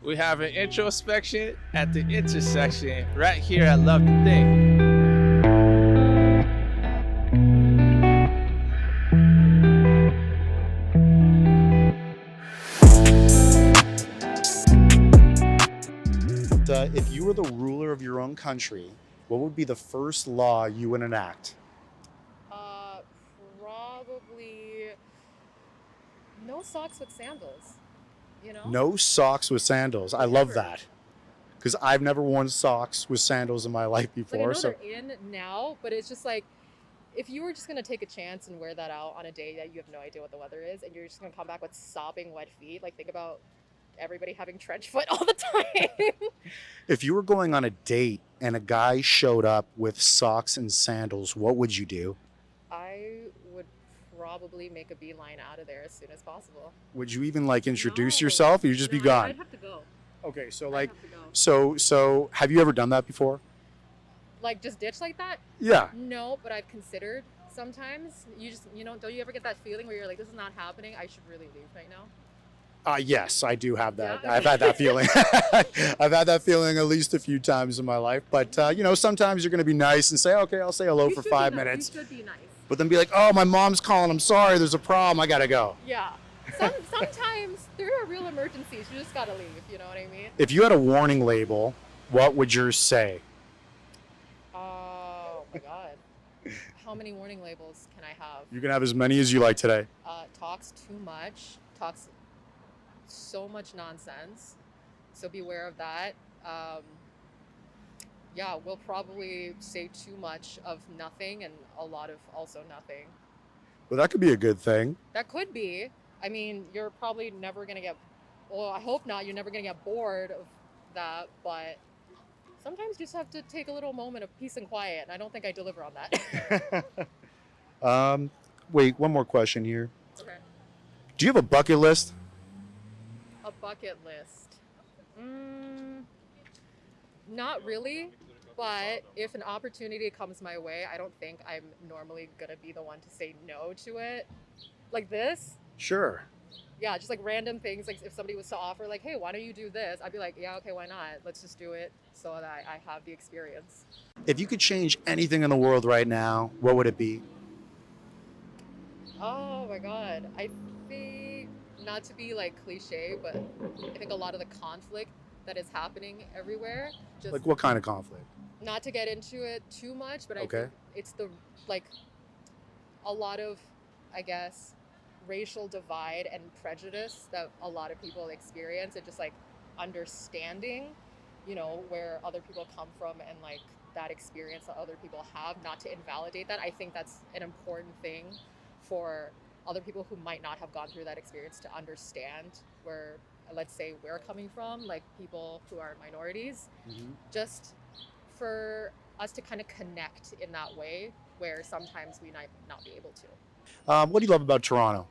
We have an introspection at the intersection right here at Love T.O. If you were the ruler of your own country, what would be the first law you would enact? Uh, Probably no socks with sandals. You know? No socks with sandals. I love that because I've never worn socks with sandals in my life Like I before. know So they're in now, but it's just like if you were just gonna take a chance and wear that out on a day that you have no idea what the weather is, and you're just gonna come back with sopping wet feet, like think about everybody having trench foot all the time. if you were going on a date and a guy showed up with socks and sandals, what would you do? I would probably make a beeline out of there as soon as possible. Would you even like introduce No. yourself or you just be No, gone? I'd have to go. Okay, so I'd like have to go. so have you ever done that before? Like just ditch like that? Yeah. No, but I've considered sometimes. Don't you ever get that feeling where you're like, this is not happening, I should really leave right now? Yes, I do have that. Yeah? I've had that feeling. I've had that feeling at least a few times in my life. But, sometimes you're going to be nice and say, okay, I'll say hello You for should be 5 nice. minutes. You should be nice. But then be like, oh, my mom's calling. I'm sorry. There's a problem. I got to go. Yeah. Sometimes there are real emergencies. You just gotta leave. You know what I mean? If you had a warning label, what would yours say? Oh my god. How many warning labels can I have? You can have as many as you like today. Talks too much. Talks so much nonsense. So beware of that. Yeah, we'll probably say too much of nothing and a lot of also nothing. Well, that could be a good thing. That could be. I mean, you're probably never going to get, well, I hope not, you're never going to get bored of that, but sometimes you just have to take a little moment of peace and quiet, and I don't think I deliver on that. Wait, one more question here. Okay. Do you have a bucket list? A bucket list. Not really, but if an opportunity comes my way, I don't think I'm normally going to be the one to say no to it. Like this. Sure. Yeah, just like random things. Like if somebody was to offer, like, hey, why don't you do this? I'd be like, yeah, okay, why not? Let's just do it so that I have the experience. If you could change anything in the world right now, what would it be? Oh my God. I think, not to be like cliche, but I think a lot of the conflict that is happening everywhere, just Like what kind of conflict? not to get into it too much, but I Okay. think it's like a lot of, I guess, racial divide and prejudice that a lot of people experience, and just like understanding, where other people come from and like that experience that other people have, not to invalidate that. I think that's an important thing for other people who might not have gone through that experience to understand where, let's say, we're coming from, like people who are minorities, just for us to kind of connect in that way where sometimes we might not be able to. What do you love about Toronto?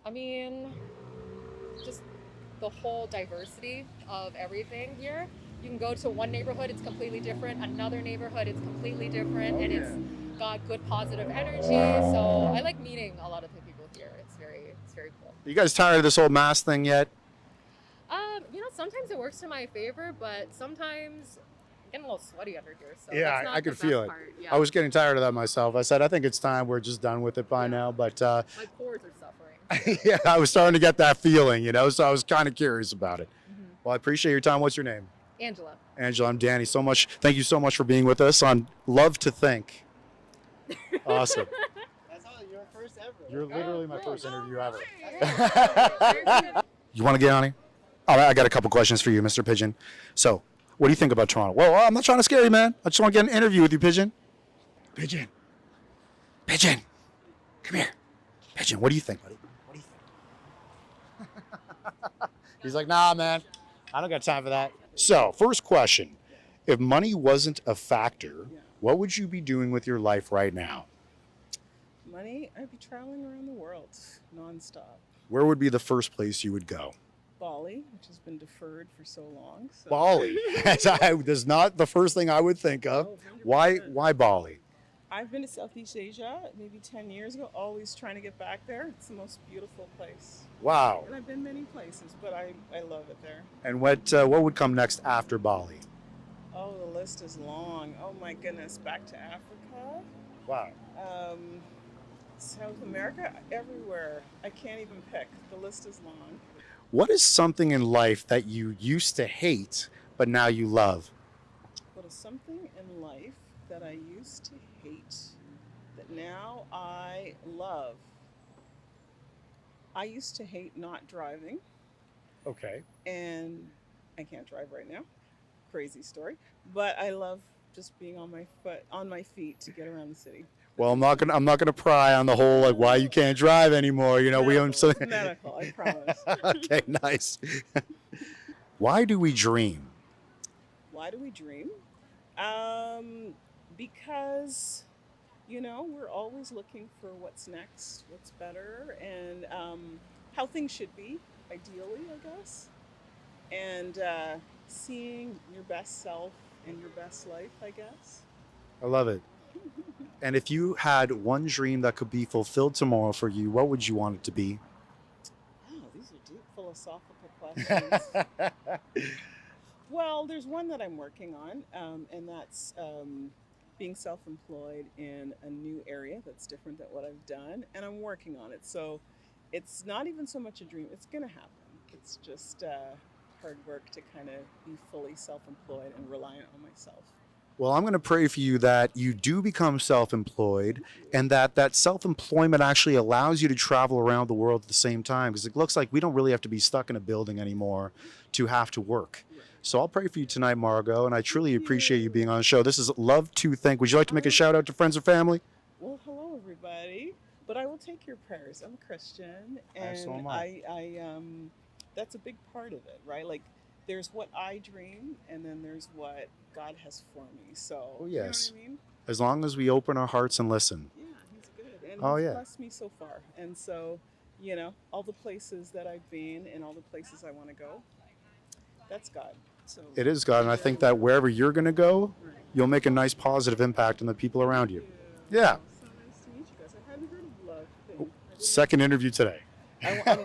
I mean, just the whole diversity of everything here. You can go to one neighborhood, it's completely different. Another neighborhood, it's completely different, and it's got good positive energy. So I like meeting a lot of the people here. It's very cool. Are you guys tired of this whole mask thing yet? Sometimes it works to my favor, but sometimes I'm getting a little sweaty under here. So Yeah, that's not I could the feel best it. part. Yeah. I was getting tired of that myself. I said, I think it's time we're just done with it by now. But My pores are suffering. yeah, I was starting to get that feeling, so I was kind of curious about it. Well, I appreciate your time. What's your name? Angela. Angela, I'm Danny. Thank you so much for being with us on Love to Think. Awesome. That's all, your first ever. You're literally my first interview ever. Hey. You want to get on here? All right, I got a couple questions for you, Mr. Pigeon. So, what do you think about Toronto? Well, I'm not trying to scare you, man. I just want to get an interview with you, Pigeon. Pigeon. Pigeon. Come here. Pigeon, what do you think, buddy? What do you think? He's like, nah, man. I don't got time for that. So, first question. If money wasn't a factor, what would you be doing with your life right now? Money, I'd be traveling around the world nonstop. Where would be the first place you would go? Bali, which has been deferred for so long. So. Bali. That's not the first thing I would think of. Oh, Why 100%. Bali? I've been to Southeast Asia maybe 10 years ago, always trying to get back there. It's the most beautiful place. Wow. And I've been many places, but I love it there. And what would come next after Bali? Oh, the list is long. Oh my goodness, back to Africa, Wow. um, South America, everywhere. I can't even pick. The list is long. What is something in life that you used to hate, but now you love? What is something in life that I used to hate that now I love? I used to hate not driving, Okay. and I can't drive right now. Crazy story, but I love just being on my feet to get around the city. Well, I'm not gonna pry on the whole like why you can't drive anymore. You know, we own Medical, so. it's medical, I promise. Okay, nice. Why do we dream? Why do we dream? Um, because we're always looking for what's next, what's better, and how things should be, ideally, I guess. And seeing your best self and your best life, I guess. I love it. And if you had one dream that could be fulfilled tomorrow for you, what would you want it to be? Wow, these are deep philosophical questions. Well, there's one that I'm working on, and that's being self employed in a new area that's different than what I've done, and I'm working on it. So it's not even so much a dream, it's going to happen. It's just hard work to kind of be fully self employed and reliant on myself. Well, I'm going to pray for you that you do become self-employed and that self-employment actually allows you to travel around the world at the same time, because it looks like we don't really have to be stuck in a building anymore to have to work. So I'll pray for you tonight, Margot, and I truly appreciate you being on the show. This is Love to Think. Would you like to make a shout out to friends or family? Well, hello everybody. But I will take your prayers. I'm a Christian, and So am I. I that's a big part of it, right? Like there's what I dream, and then there's what God has for me. So Oh, you know yes. what I mean? As long as we open our hearts and listen. Yeah, He's good, and Oh, He's yeah. blessed me so far. And so, all the places that I've been and all the places I want to go, that's God. So It is God, and I think that wherever you're going to go, Right. you'll make a nice positive impact on the people around you. Yeah. Yeah. So nice to meet you guys. I hadn't heard of Love thing. I didn't- Second interview today.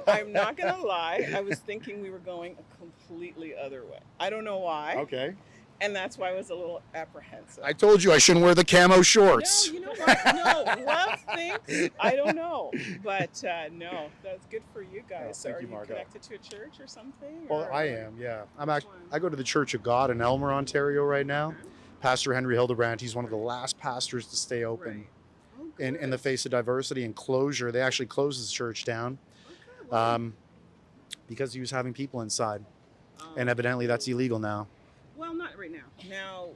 I'm not gonna lie. I was thinking we were going a completely other way. I don't know why, Okay. and that's why I was a little apprehensive. I told you I shouldn't wear the camo No, shorts. you know what? No, Love thinks. I don't know, but no, that's good for you guys. Oh, So thank are you, you Margot. connected to a church or something? Well, or- I am, yeah. Which one? I go to the Church of God in Elmer, Ontario right now. Okay. Pastor Henry Hildebrand, he's one of the last pastors to stay open Right. Oh, in the good. face of diversity and closure. They actually closed the church down Okay, well, because he was having people inside. um, And evidently that's illegal now. well, not right now. Now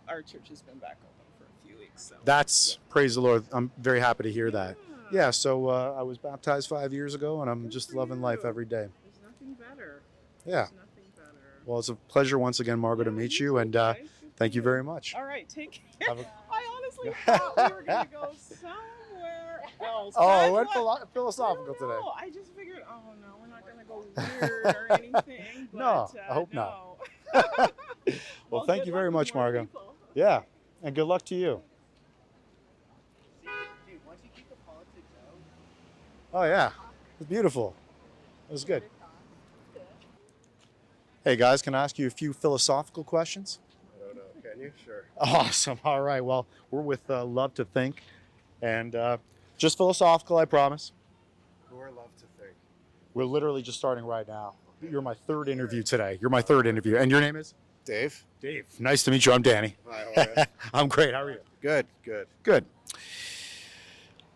our church has been back open for a few weeks. So That's, praise the Lord. I'm very happy to hear that. Yeah, so I was baptized 5 years ago, and I'm Good just for loving life you. every day. There's nothing better. Yeah. There's nothing better. Well, it's a pleasure once again, Margot, to Yeah, meet you you, too, and guys. Good for thank you very much. All right, take care. Have a- I honestly thought we were going to go somewhere else. Oh, That's it went what- I philosophical don't today. know. I just figured, oh no, we're not going to go weird or anything. But, No, I hope not. no. Well, thank good you very luck with much, more Margot. people. Yeah, and good luck to you. Dude, once you keep the politics out, Oh, yeah. It's beautiful. It was good. Hey, guys, can I ask you a few philosophical questions? I don't know. Can you? Sure. Awesome. All right. Well, we're with Love to Think, and just philosophical, I promise. Who are love to think? We're literally just starting right now. You're my third interview today. You're my third interview. And your name is? Dave. Dave. Nice to meet you. I'm Danny. Hi, how are you? I'm great. How are you? Good, good. Good.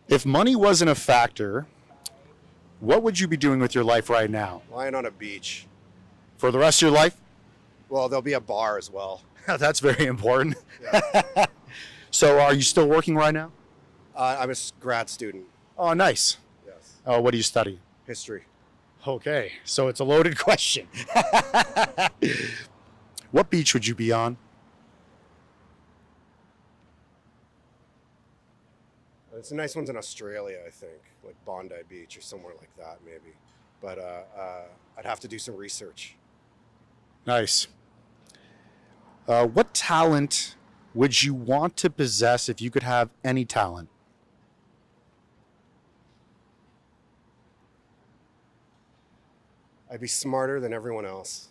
If money wasn't a factor, what would you be doing with your life right now? Lying on a beach. For the rest of your life? Well, there'll be a bar as well. That's very important. Yeah. So are you still working right now? I'm a grad student. Oh, nice. Yes. Oh, what do you study? History. Okay, so it's a loaded question. What beach would you be on? It's a nice one's in Australia, I think, like Bondi Beach or somewhere like that, maybe. But I'd have to do some research. Nice. What talent would you want to possess if you could have any talent? I'd be smarter than everyone else.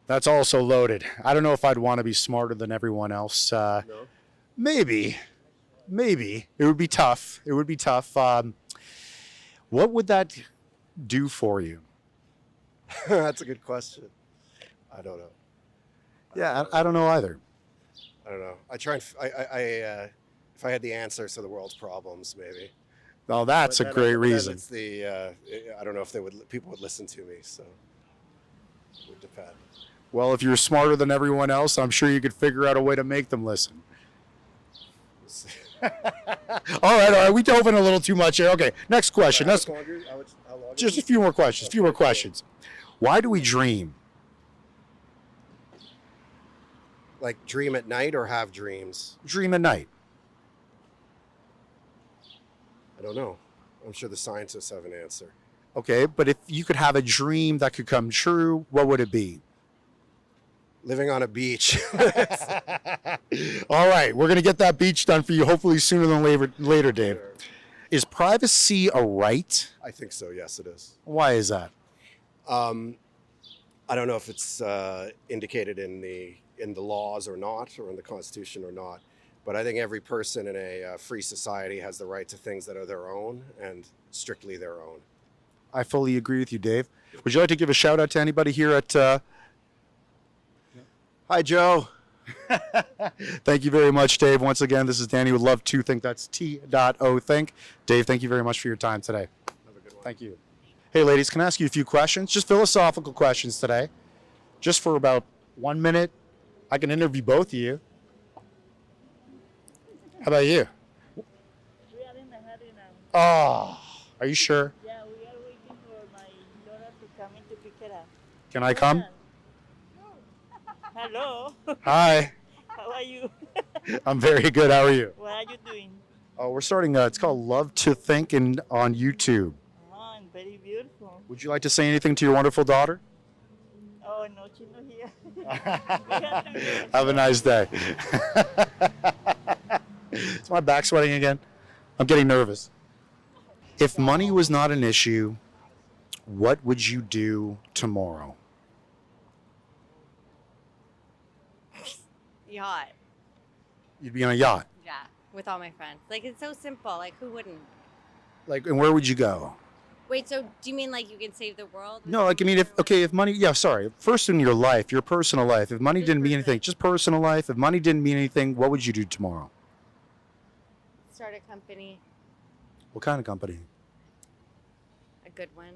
That's also loaded. I don't know if I'd want to be smarter than everyone else. No? Maybe. It would be tough. What would that do for you? That's a good question. I don't know. Yeah, I don't know either. I don't know. I try and if I had the answer to the world's problems, maybe. Oh, that's a But then- great but then reason. It's I don't know if people would listen to me, so it would depend. Well, if you're smarter than everyone else, I'm sure you could figure out a way to make them listen. We'll see. All right. We dove in a little too much here. Okay, next question. How That's long is just a it? few more questions. Why do we dream? Like dream at night or have dreams? Dream at night. I don't know. I'm sure the scientists have an answer. Okay, but if you could have a dream that could come true, what would it be? Living on a beach. All right, we're going to get that beach done for you hopefully sooner than later, Dave. Is privacy a right? I think so. Yes, it is. Why is that? I don't know if it's indicated in the laws or not, or in the Constitution or not. But I think every person in a free society has the right to things that are their own and strictly their own. I fully agree with you, Dave. Would you like to give a shout out to anybody here at... Hi, Joe. Thank you very much, Dave. Once again, this is Danny with Love To Think. That's T.O Think. Dave, thank you very much for your time today. Have a good one. Thank you. Hey, ladies, can I ask you a few questions? Just philosophical questions today. Just for about 1 minute. I can interview both of you. How about you? We are in the hurry now. Oh, are you sure? Yeah, we are waiting for my daughter to come in to pick it up. Can I come? Hello. Hi. How are you? I'm very good. How are you? What are you doing? Oh, we're starting. It's called Love To Think on YouTube. Oh, and very beautiful. Would you like to say anything to your wonderful daughter? Oh, no, she's not here. We have to go. Have a nice day. Is my back sweating again? I'm getting nervous. If money was not an issue, what would you do tomorrow? Yacht. You'd be on a yacht. Yeah, with all my friends. Like, it's so simple. Like, who wouldn't? Like, and where would you go? Wait, so do you mean like you can save the world? with No, like, I mean, if money, yeah, sorry. First in your life, your personal life, if money Just didn't mean personal. anything, just personal life, if money didn't mean anything, what would you do tomorrow? Start a company, What kind of company? a good one.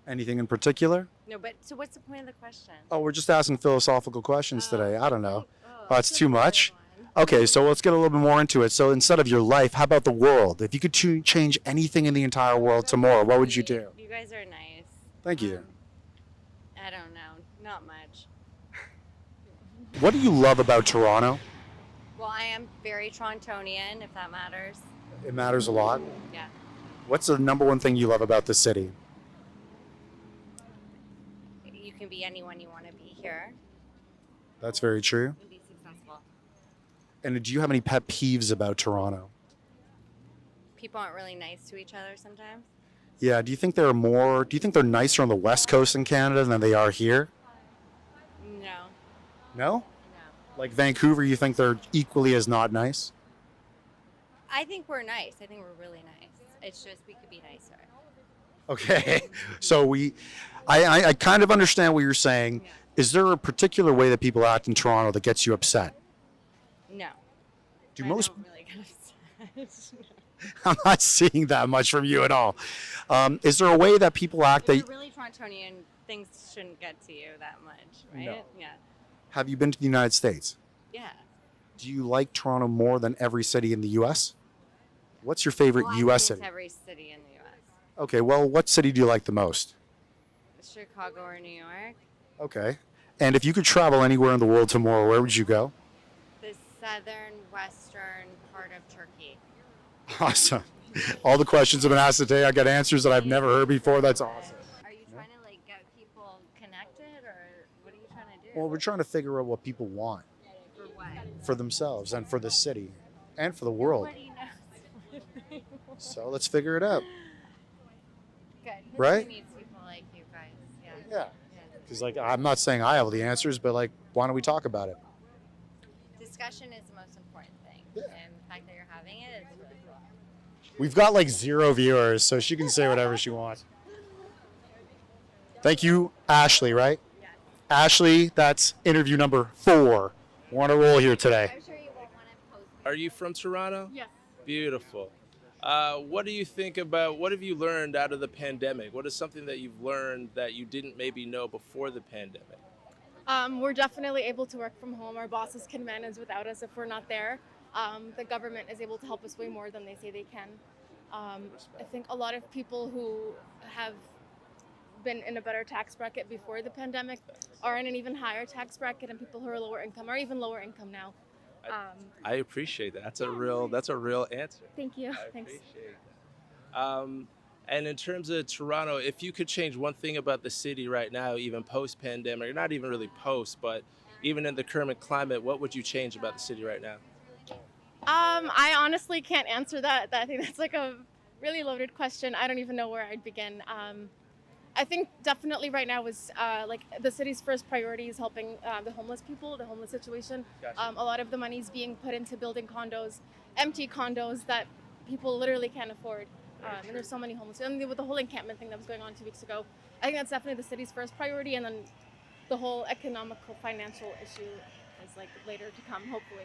Anything in particular? No, but so what's the point of the question? Oh, we're just asking philosophical questions today. I don't know. Oh, it's that's too a hard much? one. Okay, so let's get a little bit more into it. So instead of your life, how about the world? If you could change anything in the entire world tomorrow, what would you do? You guys are nice. Thank you. I don't know. Not much. What do you love about Toronto? Well, I am very Torontonian, if that matters. It matters a lot. Yeah. What's the number one thing you love about the city? You can be anyone you want to be here That's very true. and be successful. And do you have any pet peeves about Toronto? People aren't really nice to each other sometimes. Yeah, do you think they're nicer on the West Coast in Canada than they are here? No. No? No. Like Vancouver, you think they're equally as not nice? I think we're nice. I think we're really nice. It's just we could be nicer. Okay. So I kind of understand what you're saying. Yeah. Is there a particular way that people act in Toronto that gets you upset? No. Do I most don't really get upset. I'm not seeing that much from you at all. Is there a way that people act If that you're really Torontonian, things shouldn't get to you that much, right? No. Yeah. have you been to the United States? Yeah. Do you like Toronto more than every city in the US? What's your favorite Well, I've US been city? to every city in the U.S. Okay, well, what city do you like the most? Chicago or New York. Okay. And if you could travel anywhere in the world tomorrow, where would you go? The southern western part of Turkey. Awesome. All the questions have been asked today. I got answers that I've never heard before. That's awesome. Are you trying to like get people connected, or what are you trying to do? Well, we're trying to figure out what people want. For what? for themselves and for the city and for the world. Nobody knows. So let's figure it out. Good. History Right? needs people like you guys. Yeah. Yeah. Because like I'm not saying I have all the answers, but like why don't we talk about it? Discussion is the most important thing, Yeah. and the fact that you're having it is really cool. We've got like 0 viewers, so she can say whatever she wants. Thank you, Ashley, right? Yes. Ashley, that's interview number 4. We're on a roll here today. I'm sure you won't want to post. Are you from Toronto? Yes. Beautiful. What do you think about, what have you learned out of the pandemic? What is something that you've learned that you didn't maybe know before the pandemic? We're definitely able to work from home. Our bosses can manage without us if we're not there. The government is able to help us way more than they say they can. I think a lot of people who have been in a better tax bracket before the pandemic are in an even higher tax bracket, and people who are lower income are even lower income now. I appreciate that. That's a real answer. Thank you. I Thanks. appreciate that. And in terms of Toronto, if you could change one thing about the city right now, even post-pandemic, or not even really post, but even in the current climate, what would you change about the city right now? I honestly can't answer that. I think that's like a really loaded question. I don't even know where I'd begin. I think definitely right now is like the city's first priority is helping the homeless people, the homeless situation. Gotcha. A lot of the money's being put into building condos, empty condos that people literally can't afford. And there's so many homeless. And with the whole encampment thing that was going on 2 weeks ago, I think that's definitely the city's first priority. And then the whole economical, financial issue is like later to come, hopefully.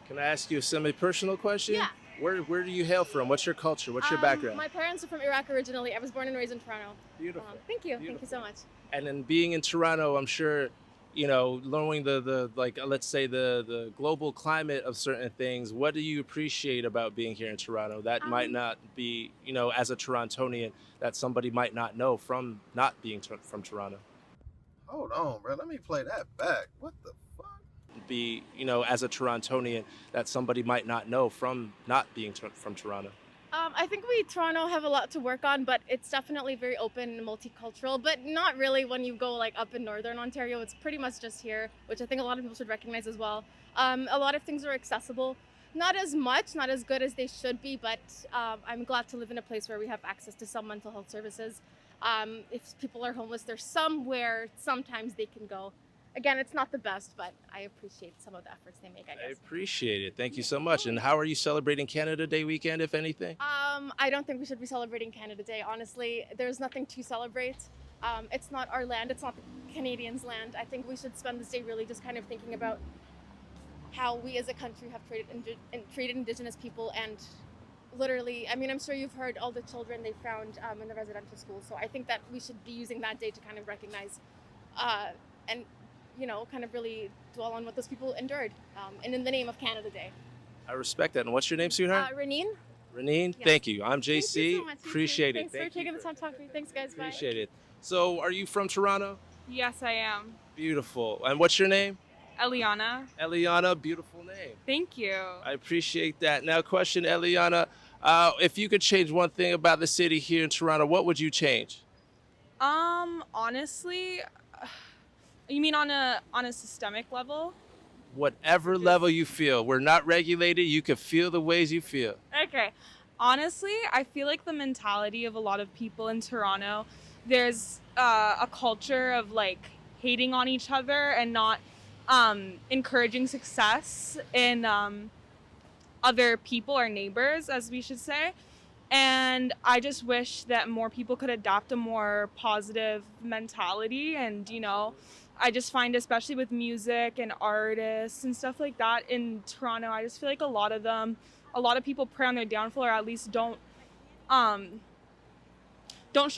Can I ask you a semi-personal question? Yeah. Where do you hail from? What's your culture? What's your background? My parents are from Iraq originally. I was born and raised in Toronto. Beautiful. Thank you. Thank Beautiful. you so much. And then being in Toronto, I'm sure, you know, knowing the like, let's say the global climate of certain things, what do you appreciate about being here in Toronto that might not be, you know, as a Torontonian, that somebody might not know from not being from Toronto? Hold on, bro. Let me play that back. What the fuck? Be, you know, as a Torontonian, that somebody might not know from not being from Toronto? I think we Toronto have a lot to work on, but it's definitely very open and multicultural, but not really when you go like up in Northern Ontario. It's pretty much just here, which I think a lot of people should recognize as well. A lot of things are accessible, not as much, not as good as they should be, but I'm glad to live in a place where we have access to some mental health services. If people are homeless, there's somewhere sometimes they can go. Again, it's not the best, but I appreciate some of the efforts they make, I I guess. appreciate it. Thank you so much. And how are you celebrating Canada Day weekend, if anything? I don't think we should be celebrating Canada Day. Honestly, there's nothing to celebrate. It's not our land. It's not the Canadians' land. I think we should spend this day really just kind of thinking about how we as a country have treated Indigenous people, and literally, I mean, I'm sure you've heard all the children they found in the residential schools. So I think that we should be using that day to kind of recognize and, you know, kind of really dwell on what those people endured, and in the name of Canada Day. I respect that. And what's your name, sweetheart? Reneen? Reneen, Yeah. Thank you. I'm Thank you JC. so much. You too. Appreciate it. Thanks Thank for taking you. the time to talk to me. Thanks, guys. Bye. Appreciate it. So, are you from Toronto? Yes, I am. Beautiful. And what's your name? Eliana. Eliana. Beautiful name. Thank you. I appreciate that. Now, question, Eliana. If you could change one thing about the city here in Toronto, what would you change? Honestly, you mean on a systemic level? Whatever level you feel. We're not regulated. You can feel the ways you feel. Okay. Honestly, I feel like the mentality of a lot of people in Toronto, there's a culture of like hating on each other and not encouraging success in other people or neighbors, as we should say. And I just wish that more people could adopt a more positive mentality. And, you know, I just find, especially with music and artists and stuff like that in Toronto, I just feel like a lot of people prey on their downfall, or at least don't show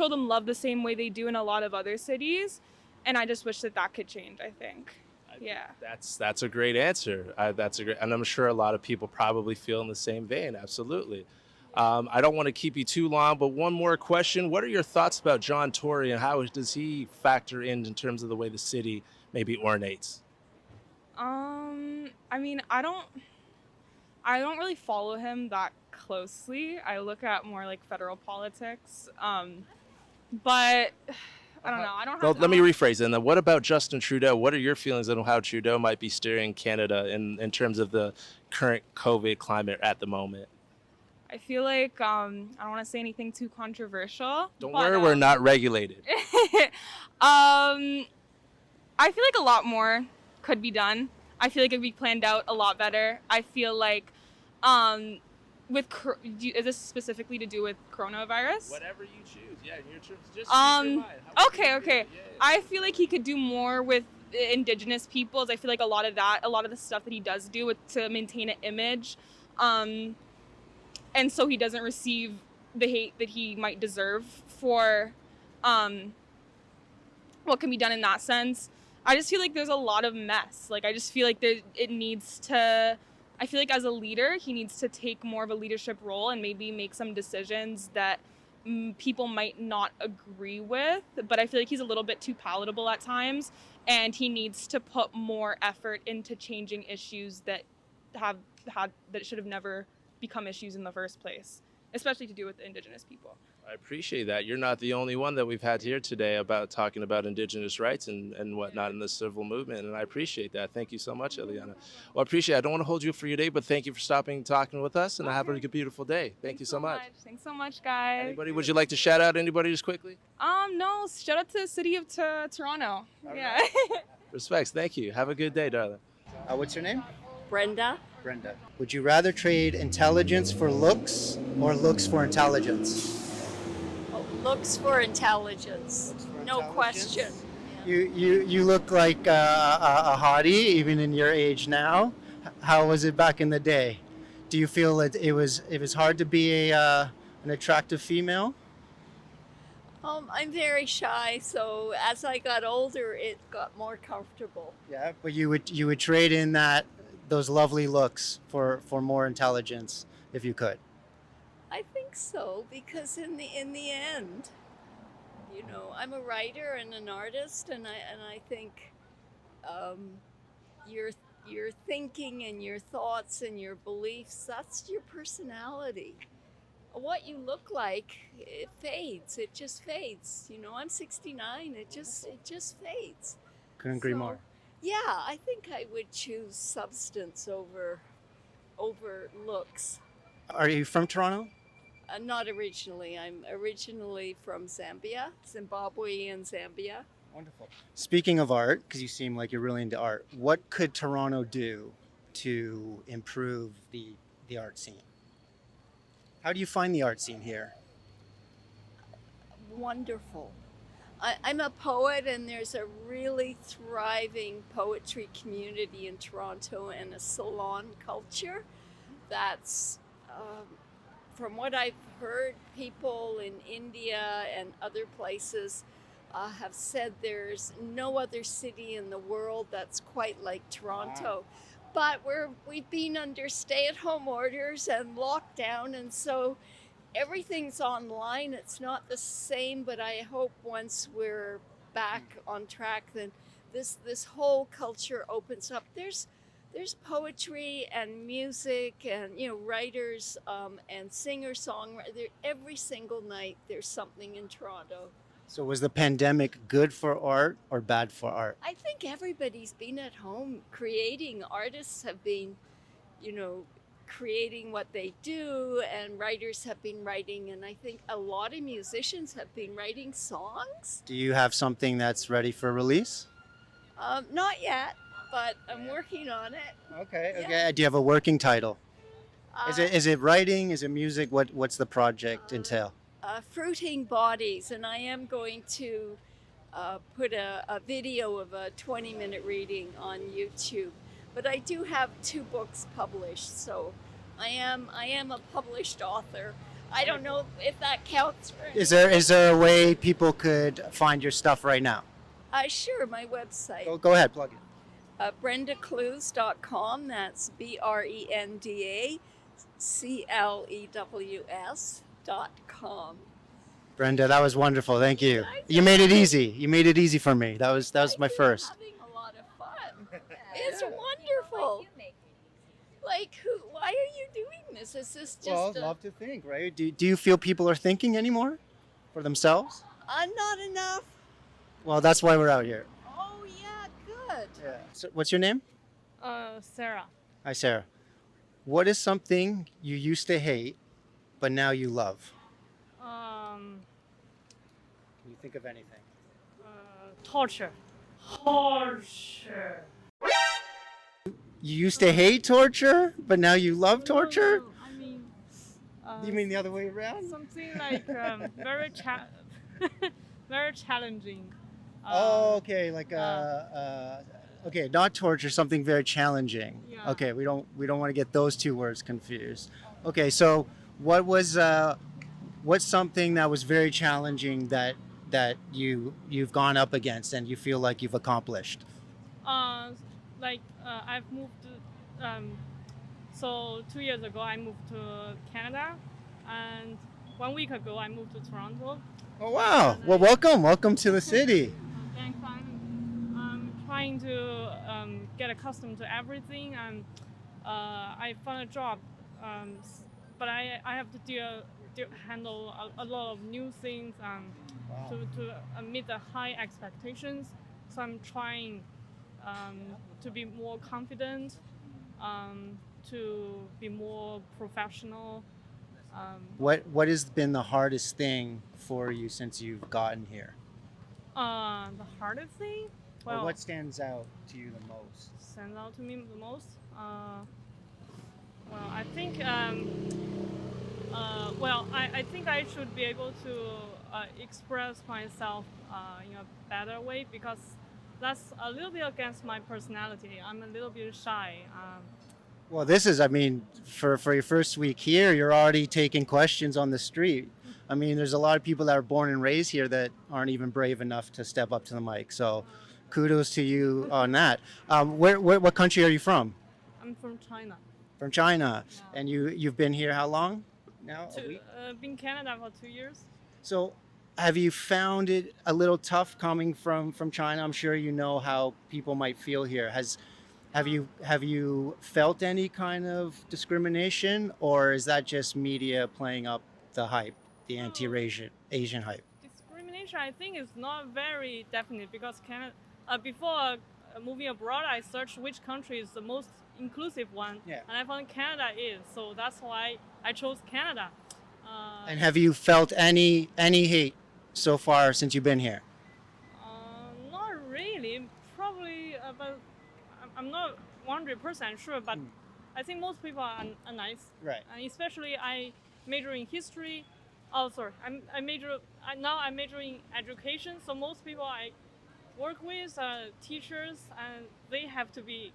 them love the same way they do in a lot of other cities. And I just wish that could change, I think. Yeah. That's a great answer. And I'm sure a lot of people probably feel in the same vein. Absolutely. I don't want to keep you too long, but one more question. What are your thoughts about John Tory, and how does he factor in terms of the way the city maybe ornates? I mean, I don't really follow him that closely. I look at more like federal politics. But I don't know. I don't have. Well, let me rephrase it. And then what about Justin Trudeau? What are your feelings on how Trudeau might be steering Canada in terms of the current COVID climate at the moment? I feel like I don't want to say anything too controversial. Don't but, worry, we're not regulated. I feel like a lot more could be done. I feel like it could be planned out a lot better. I feel like is this specifically to do with coronavirus? Whatever you choose. Yeah, in your terms, just speak your mind. How would you Okay. do it? Yeah. I feel like he could do more with indigenous peoples. I feel like a lot of the stuff that he does do to maintain an image, and so he doesn't receive the hate that he might deserve for what can be done in that sense. I just feel like there's a lot of mess. Like, I just feel like I feel like as a leader, he needs to take more of a leadership role and maybe make some decisions that people might not agree with. But I feel like he's a little bit too palatable at times, and he needs to put more effort into changing issues that should have never become issues in the first place, especially to do with Indigenous people. I appreciate that. You're not the only one that we've had here today about talking about Indigenous rights and whatnot in the civil movement, and I appreciate that. Thank you so much, Eliana. Well, I appreciate it. I don't want to hold you for your day, but thank you for stopping and talking with us, and have a beautiful day. Thank you so much. Thanks so much, guys. Anybody, would you like to shout out anybody just quickly? No, shout out to the city of Toronto. Yeah. Respects. Thank you. Have a good day, darling. What's your name? Brenda. Brenda. Would you rather trade intelligence for looks or looks for intelligence? Looks for intelligence. No question. You look like a hottie, even in your age now. How was it back in the day? Do you feel that it was hard to be an attractive female? I'm very shy, so as I got older, it got more comfortable. Yeah, but you would trade in those lovely looks for more intelligence if you could. I think so, because in the end, I'm a writer and an artist, and I think your thinking and your thoughts and your beliefs, that's your personality. What you look like, it fades. It just fades. I'm 69. It just fades. Couldn't agree more. Yeah, I think I would choose substance over looks. Are you from Toronto? Not originally. I'm originally from Zimbabwe and Zambia. Wonderful. Speaking of art, because you seem like you're really into art, what could Toronto do to improve the art scene? How do you find the art scene here? Wonderful. I'm a poet, and there's a really thriving poetry community in Toronto and a salon culture that's, from what I've heard, people in India and other places have said there's no other city in the world that's quite like Toronto. But we've been under stay-at-home orders and lockdown, and so everything's online. It's not the same, but I hope once we're back on track, then this whole culture opens up. There's poetry and music and writers and singer-songwriters. Every single night there's something in Toronto. So was the pandemic good for art or bad for art? I think everybody's been at home creating. Artists have been, creating what they do, and writers have been writing, and I think a lot of musicians have been writing songs. Do you have something that's ready for release? Not yet, but I'm working on it. Okay. Yeah. Do you have a working title? Is it writing? Is it music? What's the project entail? Fruiting Bodies, and I am going to put a video of a 20-minute reading on YouTube. But I do have 2 books published, so I am a published author. I don't know if that counts for anything. Is there a way people could find your stuff right now? Sure, my website. Go ahead, plug it. BrendaClews.com. That's BrendaClews.com. Brenda, that was wonderful. Thank you. You made it easy. You made it easy for me. That was my first. Having a lot of fun. It's wonderful. Like, why are you doing this? Is this just Well, love to think, right? Do you feel people are thinking anymore for themselves? Not enough. Well, that's why we're out here. Oh, yeah, good. Yeah. So what's your name? Sarah. Hi, Sarah. What is something you used to hate, but now you love? Um, Can you think of anything? Torture. Torture. You used to hate torture, but now you love torture? No, I mean, You mean the other way around? something like very challenging. Oh, okay, like okay, not torture, something very challenging. Yeah. Okay, we don't want to get those two words confused. Okay, so what's something that was very challenging that you've gone up against and you feel like you've accomplished? I've moved. So 2 years ago, I moved to Canada, and 1 week ago, I moved to Toronto. Oh wow! Well, welcome to the city. Thanks. I'm trying to get accustomed to everything, and I found a job, but I have to handle a lot of new things to meet the high expectations. So I'm trying to be more confident, to be more professional. What has been the hardest thing for you since you've gotten here? The hardest thing? Or what stands out to you the most? Stands out to me the most? I think I think I should be able to express myself in a better way, because that's a little bit against my personality. I'm a little bit shy. Well, this is, I mean, for your first week here, you're already taking questions on the street. I mean, there's a lot of people that are born and raised here that aren't even brave enough to step up to the mic. So kudos to you on that. What country are you from? I'm from China. From China. Yeah. And you've been here how long now? Been in Canada for 2 years. So have you found it a little tough coming from China? I'm sure you know how people might feel here. Have you felt any kind of discrimination, or is that just media playing up the hype, the anti-Asian hype? Discrimination, I think, is not very definite, because before moving abroad, I searched which country is the most inclusive one, and I found Canada is. So that's why I chose Canada. And have you felt any hate so far since you've been here? Not really. Probably, but I'm not 100% sure. But I think most people are nice. Right. And especially I major in history. Oh, sorry. I major in education. So most people I work with are teachers, and they have to be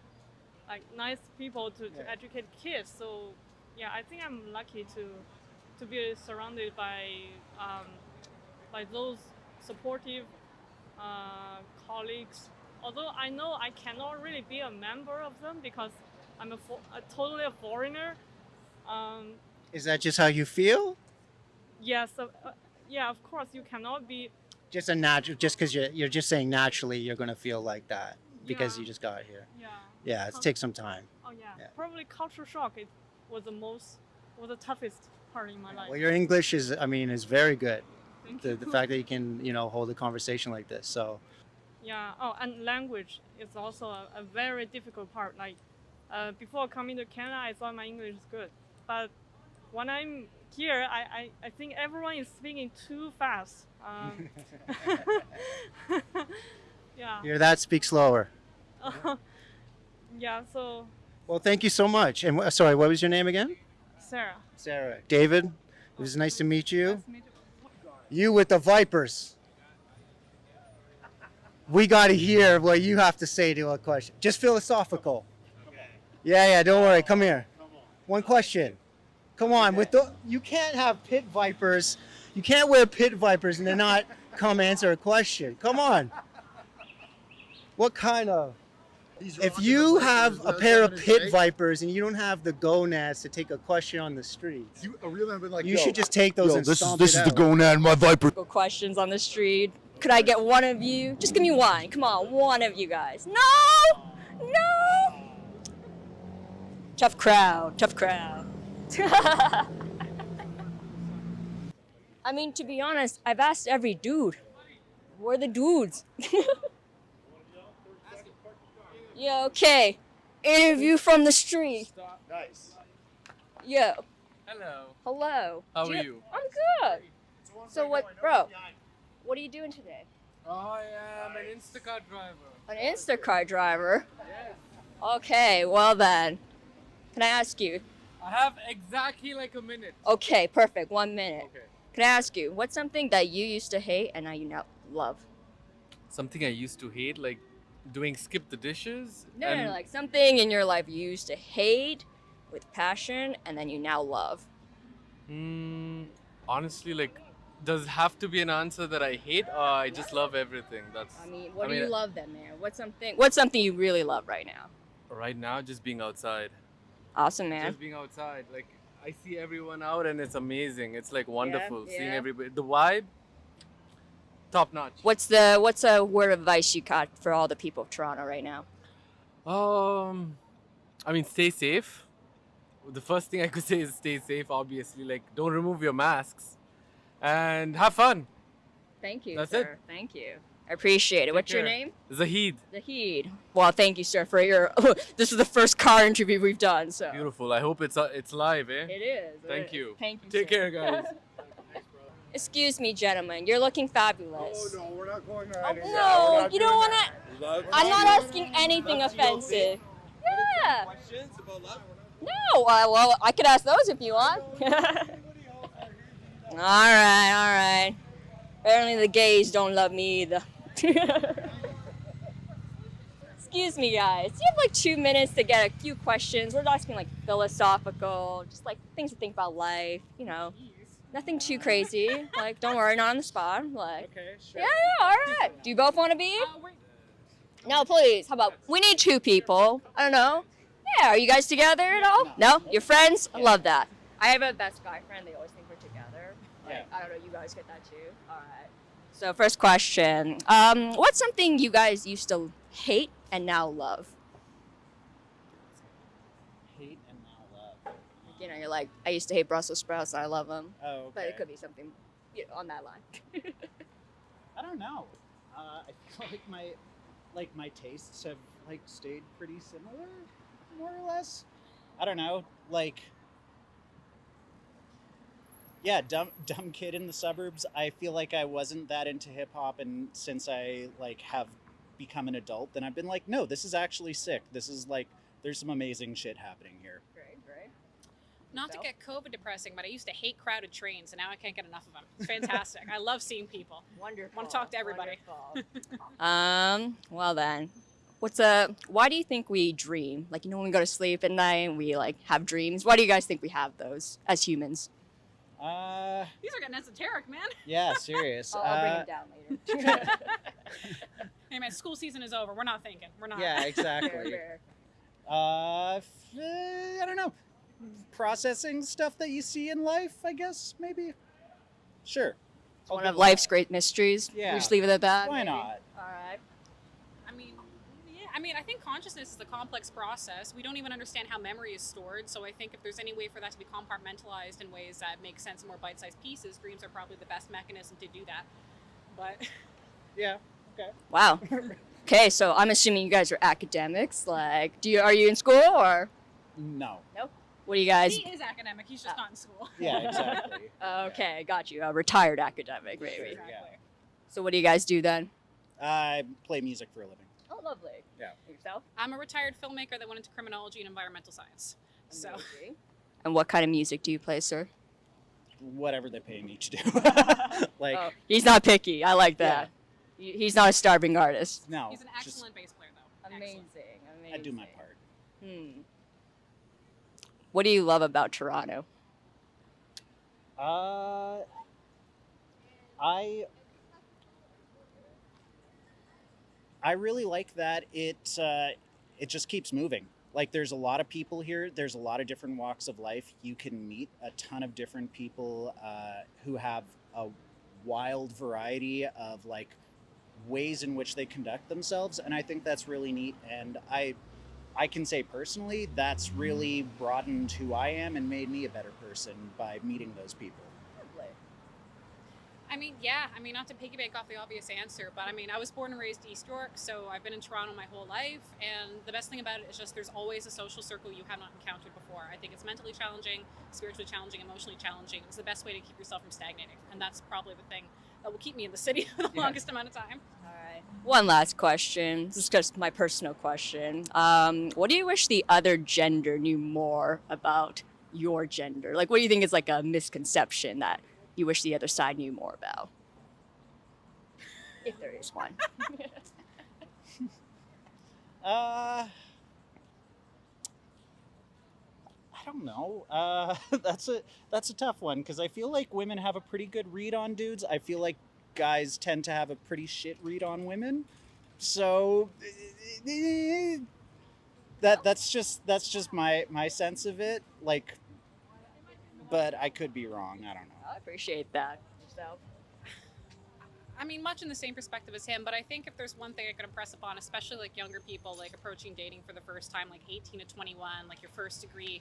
like nice people to educate kids. So yeah, I think I'm lucky to be surrounded by those supportive colleagues. Although I know I cannot really be a member of them because I'm totally a foreigner. Is that just how you feel? Yes, yeah, of course you cannot be. Just because you're just saying naturally you're gonna feel like that because you just got here. Yeah. Yeah, it takes some time. Oh yeah. Probably culture shock. It was the toughest part in my life. Well, your English is very good. Thank you. The fact that you can hold a conversation like this. So. Yeah. Oh, and language is also a very difficult part. Like before coming to Canada, I thought my English is good, but when I'm here, I think everyone is speaking too fast. Yeah. Hear that? Speak slower. Yeah. So. Well, thank you so much. And sorry, what was your name again? Sarah. Sarah. David, it was nice to meet you. Nice to meet you. You with the Vipers. We got to hear what you have to say to a question. Just philosophical. Yeah, don't worry. Come here. One question. Come on. You can't have pit vipers. You can't wear pit vipers and then not come answer a question. Come on. What kind of... If you have a pair of pit vipers and you don't have the gonads to take a question on the streets, you should just take those and stomp this it is the out. gonad, my viper. Questions on the street. Could I get one of you? Just give me one. Come on, one of you guys. No! No! Tough crowd. I mean, to be honest, I've asked every dude. We're the dudes. Yeah, okay. Interview from the street. Nice. Yo. Hello. Hello. How are you? I'm good. So what, bro? What are you doing today? I am an Instacart driver. An Instacart driver. Yes. Okay, well then. Can I ask you? I have exactly like a minute. Okay, perfect. 1 minute. Okay. Can I ask you, what's something that you used to hate and now you now love? Something I used to hate, like doing skip the dishes. No, like something in your life you used to hate with passion and then you now love. Honestly, like, does it have to be an answer that I hate, or I just love everything? I mean, what do you love then, man? What's something you really love right now? Right now, just being outside. Awesome, man. Just being outside, like I see everyone out, and it's amazing. It's like wonderful seeing yeah. everybody. The vibe, top notch. What's a word of advice you got for all the people of Toronto right now? I mean, stay safe. The first thing I could say is stay safe. Obviously, like don't remove your masks, and have fun. Thank you, That's sir. it. Thank you. I appreciate it. What's your care. name? Zahid. Zahid. Well, thank you, sir, for your. This is the first car interview we've done, so. Beautiful. I hope it's live, eh? It is. Thank you. Thank you. Take sir. care, guys. Excuse me, gentlemen. You're looking fabulous. Oh no, we're not going Oh, there. no, you don't want to. I'm not asking anything Love T.O. offensive. Yeah. Questions about love? No. Well, I could ask those if you want. All right. Apparently the gays don't love me either. Excuse me, guys. You have like 2 minutes to get a few questions. We're asking like philosophical, just like things to think about life. You know, nothing too crazy. Like, don't worry, not on the spot. Like, Okay, sure. yeah, all right. Do you both want to be? No, please. How about we need 2 people? I don't know. Yeah, are you guys together at all? No? You're friends? I love that. I have a best guy friend. They always think we're together. Like, I don't know. You guys get that too? All right. So first question. What's something you guys used to hate and now love? Hate and now love. You know, you're like, I used to hate Brussels sprouts and I love them. Oh, okay. But it could be something on that line. I don't know. I feel like my tastes have like stayed pretty similar, more or less. I don't know. Like, yeah, dumb kid in the suburbs. I feel like I wasn't that into hip hop, and since I like have become an adult, then I've been like, no, this is actually sick. This is like, there's some amazing shit happening here. Great. Not to get COVID depressing, but I used to hate crowded trains, and now I can't get enough of them. It's fantastic. I love seeing people. Wonderful. Want to talk to everybody. Well then, why do you think we dream? Like, you know, when we go to sleep at night and we like have dreams, why do you guys think we have those as humans? These are getting esoteric, man. Yeah, serious. I'll bring it down later. Hey, man, school season is over. We're not thinking. We're not. Yeah, exactly. I don't know. Processing stuff that you see in life, I guess, maybe. Sure. It's one of life's great mysteries. Yeah. We just leave it at that. Why maybe? not? All right. I mean, I think consciousness is a complex process. We don't even understand how memory is stored. So I think if there's any way for that to be compartmentalized in ways that make sense in more bite-sized pieces, dreams are probably the best mechanism to do that. But yeah, okay. Wow. Okay, so I'm assuming you guys are academics. Like, are you in school or? No. Nope. What do you guys? he is academic. He's just not in school. Yeah, exactly. Okay, got you. A retired academic, maybe. Exactly. So what do you guys do then? I play music for a living. Oh, lovely. Yeah. Yourself? I'm a retired filmmaker that went into criminology and environmental science. So. And what kind of music do you play, sir? Whatever they pay me to do. Like, Oh, he's not picky. I like that. He's not a starving artist. no. He's an excellent bass player, though. Amazing. I do my part. What do you love about Toronto? I really like that it just keeps moving. Like, there's a lot of people here. There's a lot of different walks of life. You can meet a ton of different people who have a wild variety of like ways in which they conduct themselves, and I think that's really neat. And I can say personally, that's really broadened who I am and made me a better person by meeting those people. I mean, yeah. I mean, not to piggyback off the obvious answer, but I mean, I was born and raised East York, so I've been in Toronto my whole life. And the best thing about it is just there's always a social circle you have not encountered before. I think it's mentally challenging, spiritually challenging, emotionally challenging. It's the best way to keep yourself from stagnating. And that's probably the thing that will keep me in the city for the longest amount of time. All right. One last question. This is just my personal question. What do you wish the other gender knew more about your gender? Like, what do you think is like a misconception that you wish the other side knew more about? If there is one. I don't know. That's a tough one because I feel like women have a pretty good read on dudes. I feel like guys tend to have a pretty shit read on women. So that's just my sense of it. Like, but I could be wrong. I don't know. I appreciate that. Yourself. I mean, much in the same perspective as him, but I think if there's one thing I could impress upon, especially like younger people, like approaching dating for the first time, like 18 to 21, like your first degree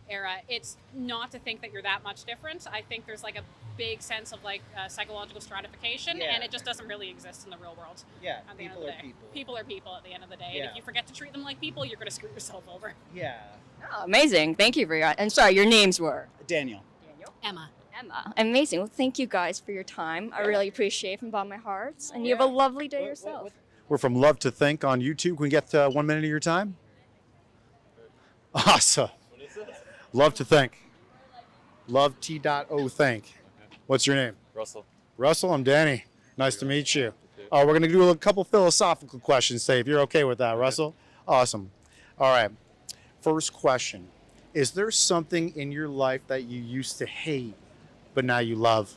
era, it's not to think that you're that much different. I think there's like a big sense of like psychological stratification, and it just doesn't really exist in the real world. Yeah, at the end of people the are day. people. People are people at the end of the day, and Yeah. if you forget to treat them like people, you're going to screw yourself over. Yeah. Oh, amazing. Thank you for your. And sorry, your names were? Daniel. Emma. Emma. Amazing. Well, thank you guys for your time. I really appreciate it from the bottom of my heart. And you have a lovely day yourself. We're from Love to Think on YouTube. Can we get 1 minute of your time? Awesome. Love to Think. Love T.O think. What's your name? Russell. Russell, I'm Danny. Nice to meet you. We're going to do a couple philosophical questions today, if you're okay with that, Russell. Awesome. All right. First question. Is there something in your life that you used to hate, but now you love?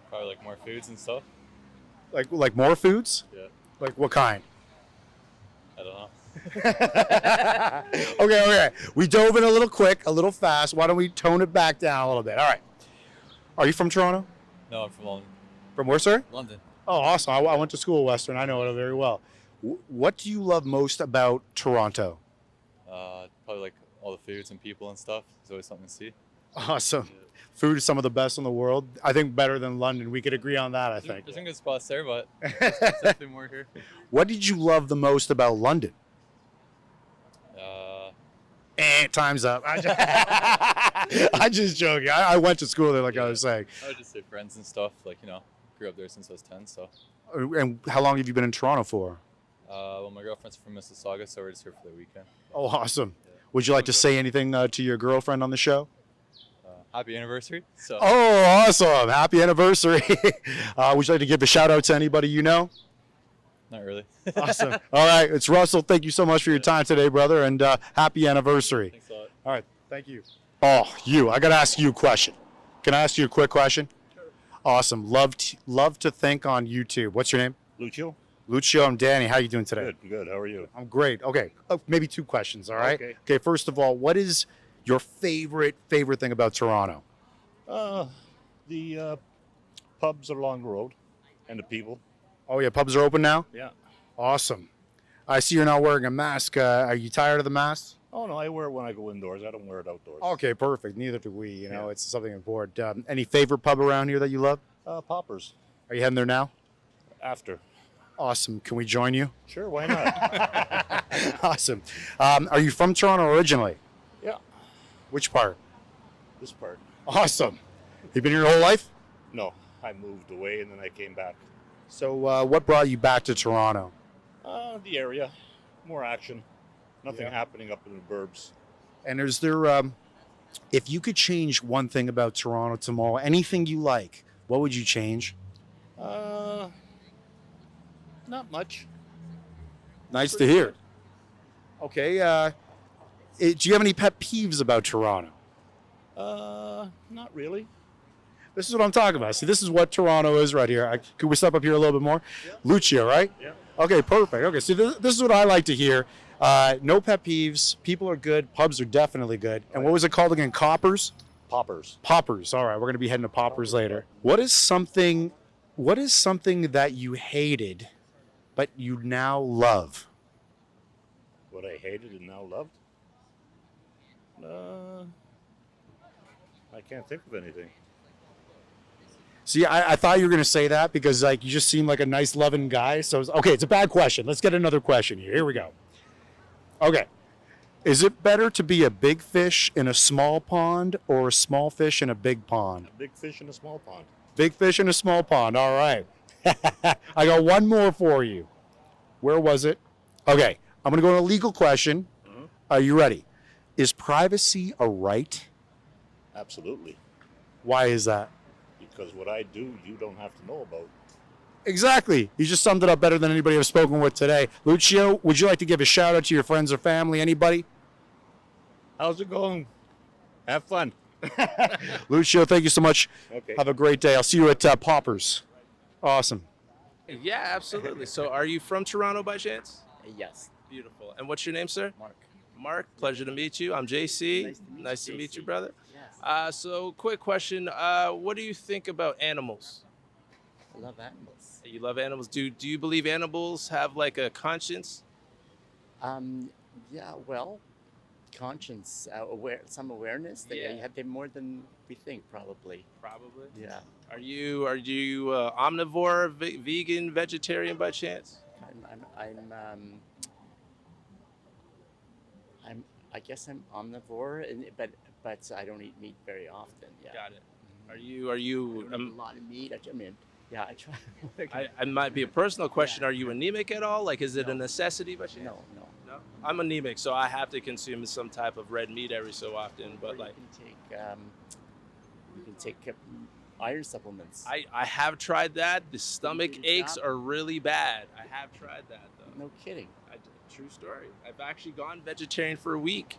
Probably like more foods and stuff. Like more foods? Yeah. Like what kind? I don't know. Okay. We dove in a little quick, a little fast. Why don't we tone it back down a little bit? All right. Are you from Toronto? No, I'm from London. From where, sir? London. Oh, awesome. I went to school at Western. I know it very well. What do you love most about Toronto? Probably like all the foods and people and stuff. There's always something to see. Awesome. Food is some of the best in the world. I think better than London. We could agree on that, I think. There's some good spots there, but there's definitely more here. What did you love the most about London? Time's up. I'm just joking. I went to school there, like I was saying. I would just say friends and stuff. Like, grew up there since I was 10, so. And how long have you been in Toronto for? Well, my girlfriend's from Mississauga, so we're just here for the weekend. Oh, awesome. Would you like to say anything to your girlfriend on the show? Happy anniversary. So. Oh, awesome. Happy anniversary. Would you like to give a shout out to anybody you know? Not really. Awesome. All right. It's Russell. Thank you so much for your time today, brother, and happy anniversary. Thanks a lot. All right. Thank you. Oh, you. I got to ask you a question. Can I ask you a quick question? Sure. Awesome. Love to Think on YouTube. What's your name? Lucio. Lucio, I'm Danny. How you doing today? Good. How are you? I'm great. Okay. Maybe two questions, all right? Okay. Okay, first of all, what is your favorite thing about Toronto? The pubs along the road and the people. Oh, yeah, pubs are open now? Yeah. Awesome. I see you're not wearing a mask. Are you tired of the mask? Oh, no, I wear it when I go indoors. I don't wear it outdoors. Okay, perfect. Neither do we. It's something important. Any favorite pub around here that you love? Poppers. Are you heading there now? After. Awesome. Can we join you? Sure, why not? Awesome. Are you from Toronto originally? Yeah. Which part? This part. Awesome. You been here your whole life? No, I moved away and then I came back. So what brought you back to Toronto? The area. More action. Nothing happening up in the burbs. And is there, if you could change one thing about Toronto tomorrow, anything you like, what would you change? Not much. Nice to hear. Okay. Do you have any pet peeves about Toronto? Not really. This is what I'm talking about. See, this is what Toronto is right here. Could we step up here a little bit more? Yeah. Lucio, right? Yeah. Okay, perfect. Okay, see, this is what I like to hear. No pet peeves. People are good. Pubs are definitely good. And what was it called again? Coppers? Poppers. Poppers. All right, we're going to be heading to Poppers later. What is something that you hated, but you now love? What I hated and now loved? I can't think of anything. See, I thought you were going to say that because like you just seem like a nice, loving guy. So, okay, it's a bad question. Let's get another question here. Here we go. Okay. Is it better to be a big fish in a small pond or a small fish in a big pond? A big fish in a small pond. Big fish in a small pond. All right. I got one more for you. Where was it? Okay. I'm going to go to a legal question. Are you ready? Is privacy a right? Absolutely. Why is that? Because what I do, you don't have to know about. Exactly. You just summed it up better than anybody I've spoken with today. Lucio, would you like to give a shout out to your friends or family? Anybody? How's it going? Have fun. Lucio, thank you so much. Okay. Have a great day. I'll see you at Poppers. Awesome. Yeah, absolutely. So are you from Toronto by chance? Yes. Beautiful. And what's your name, sir? Mark. Mark, pleasure to meet you. I'm JC. Nice to meet you, brother. So quick question. What do you think about animals? I love animals. You love animals. Do you believe animals have like a conscience? Yeah, well, conscience, some awareness. They have more than we think, probably. Probably. Yeah. Are you omnivore, vegan, vegetarian by chance? I guess I'm omnivore, but I don't eat meat very often. Yeah. Got it. Are you I don't eat a lot of meat. I mean, yeah, I try. I might be a personal question. Are you anemic at all? Like, is it a necessity by chance? No. I'm anemic, so I have to consume some type of red meat every so often. But like, you can take iron supplements. I have tried that. The stomach aches are really bad. I have tried that though. No kidding. True story. I've actually gone vegetarian for a week.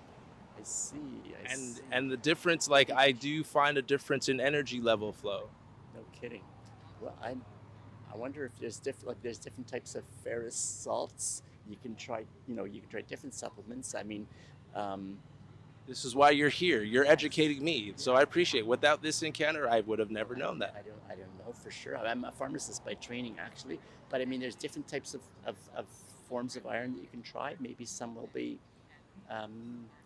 I see. And the difference, like I do find a difference in energy level flow. No kidding. Well, I wonder if there's different types of ferrous salts. You can try different supplements. I mean, this is why you're here. You're educating me, so I appreciate it. Without this encounter, I would have never known that. I don't know for sure. I'm a pharmacist by training, actually, but I mean, there's different types of forms of iron that you can try. Maybe some will be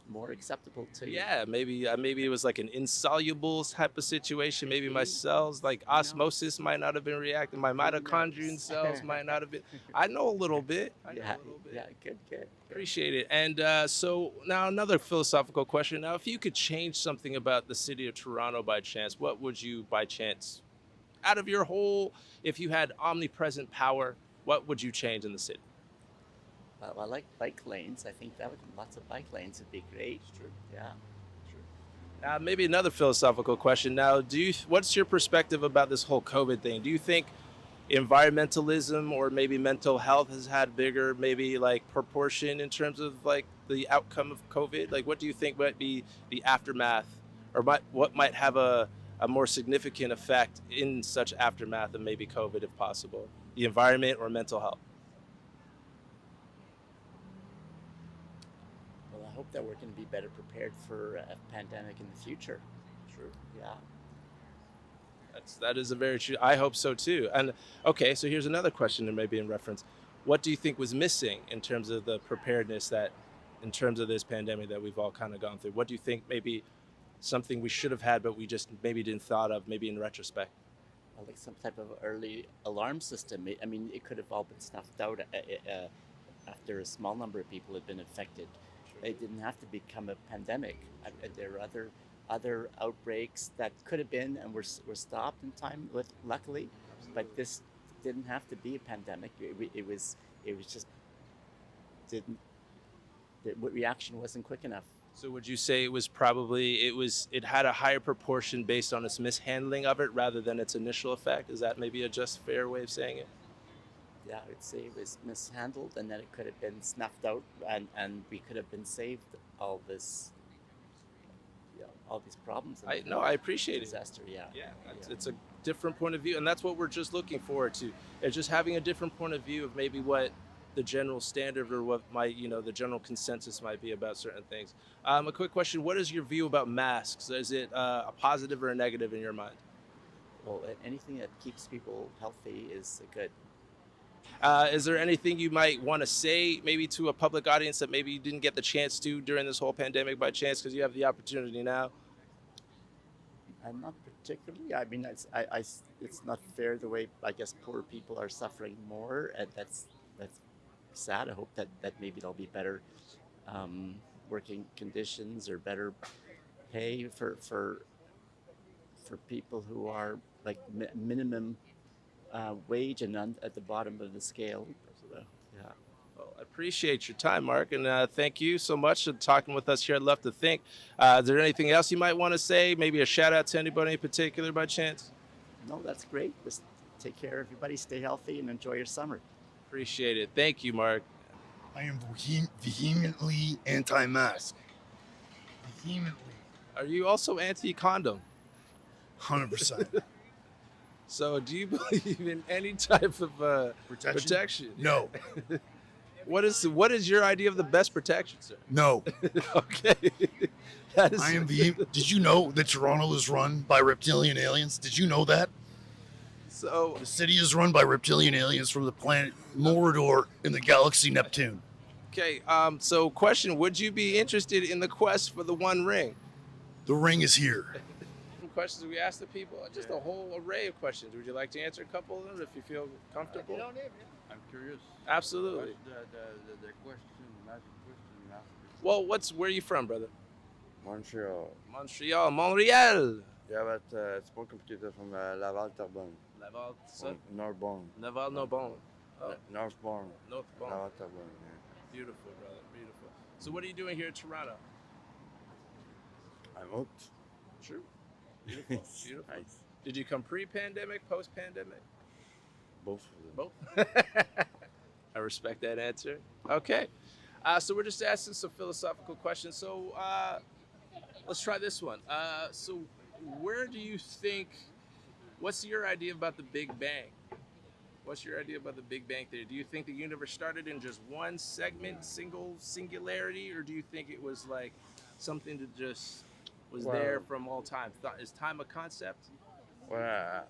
more acceptable to you. Yeah, maybe it was like an insoluble type of situation. Maybe my cells, like osmosis, might not have been reacting. My mitochondrial cells might not have been. I know a little bit. Yeah, good. Appreciate it. And so now another philosophical question. Now, if you could change something about the city of Toronto by chance, what would you, by chance, out of your whole, if you had omnipresent power, what would you change in the city? Well, I like bike lanes. I think lots of bike lanes would be great. True. Yeah. Now, maybe another philosophical question. Now, what's your perspective about this whole COVID thing? Do you think environmentalism or maybe mental health has had bigger, maybe like proportion in terms of like the outcome of COVID? Like, what do you think might be the aftermath, or what might have a more significant effect in such aftermath of maybe COVID, if possible? The environment or mental health? I hope that we're going to be better prepared for a pandemic in the future. True. Yeah. That is a very true. I hope so too. And okay, so here's another question, and maybe in reference. What do you think was missing in terms of the preparedness in terms of this pandemic that we've all kind of gone through? What do you think maybe something we should have had, but we just maybe didn't thought of, maybe in retrospect? Like some type of early alarm system. I mean, it could have all been snuffed out after a small number of people had been affected. It didn't have to become a pandemic. There are other outbreaks that could have been and were stopped in time, luckily, but this didn't have to be a pandemic. It was just the reaction wasn't quick enough. So would you say it had a higher proportion based on its mishandling of it rather than its initial effect? Is that maybe a just fair way of saying it? Yeah, I would say it was mishandled, and then it could have been snuffed out, and we could have been saved all these problems. I appreciate disaster. it. Yeah. It's a different point of view, and that's what we're just looking forward to. It's just having a different point of view of maybe what the general standard or what might, the general consensus might be about certain things. A quick question: what is your view about masks? Is it a positive or a negative in your mind? Well, anything that keeps people healthy is good. Is there anything you might want to say maybe to a public audience that maybe you didn't get the chance to during this whole pandemic by chance because you have the opportunity now? Not particularly. I mean, it's not fair the way I guess poor people are suffering more, and that's sad. I hope that maybe there'll be better um, working conditions or better pay for people who are like minimum wage and at the bottom of the scale. So, yeah. Well, I appreciate your time, Mark, and thank you so much for talking with us here at Love to Think. Is there anything else you might want to say? Maybe a shout out to anybody in particular by chance? No, that's great. Just take care, everybody. Stay healthy and enjoy your summer. Appreciate it. Thank you, Mark. I am vehemently anti-mask. Vehemently. Are you also anti-condom? 100%. So, do you believe in any type of protection? No. What is your idea of the best protection, sir? No. Okay. That is. I am Did you know that Toronto is run by reptilian aliens? Did you know that? So the city is run by reptilian aliens from the planet Morador in the galaxy Neptune. Okay. So, question: would you be interested in the quest for the One Ring? The ring is here. Some questions we asked the people, just a whole array of questions. Would you like to answer a couple of them if you feel comfortable? I'm curious. Absolutely. What's the question, magic question you asked? Well, where are you from, brother? Montreal. Montreal. Yeah, but it's more complicated from Laval, Terrebonne. Laval, Northbourne. Laval, Northbourne. Oh. Northbourne. Northbourne. Laval, Terrebonne. Yeah. Beautiful, brother. Beautiful. So, what are you doing here in Toronto? I'm hooked. True. Beautiful. Beautiful. Nice. Did you come pre-pandemic, post-pandemic? Both of them. Both. I respect that answer. Okay. So we're just asking some philosophical questions. So let's try this one. So where do you think, what's your idea about the Big Bang? What's your idea about the Big Bang theory? Do you think the universe started in just one segment, singularity, or do you think it was like something that just was there from all time? Is time a concept? Well,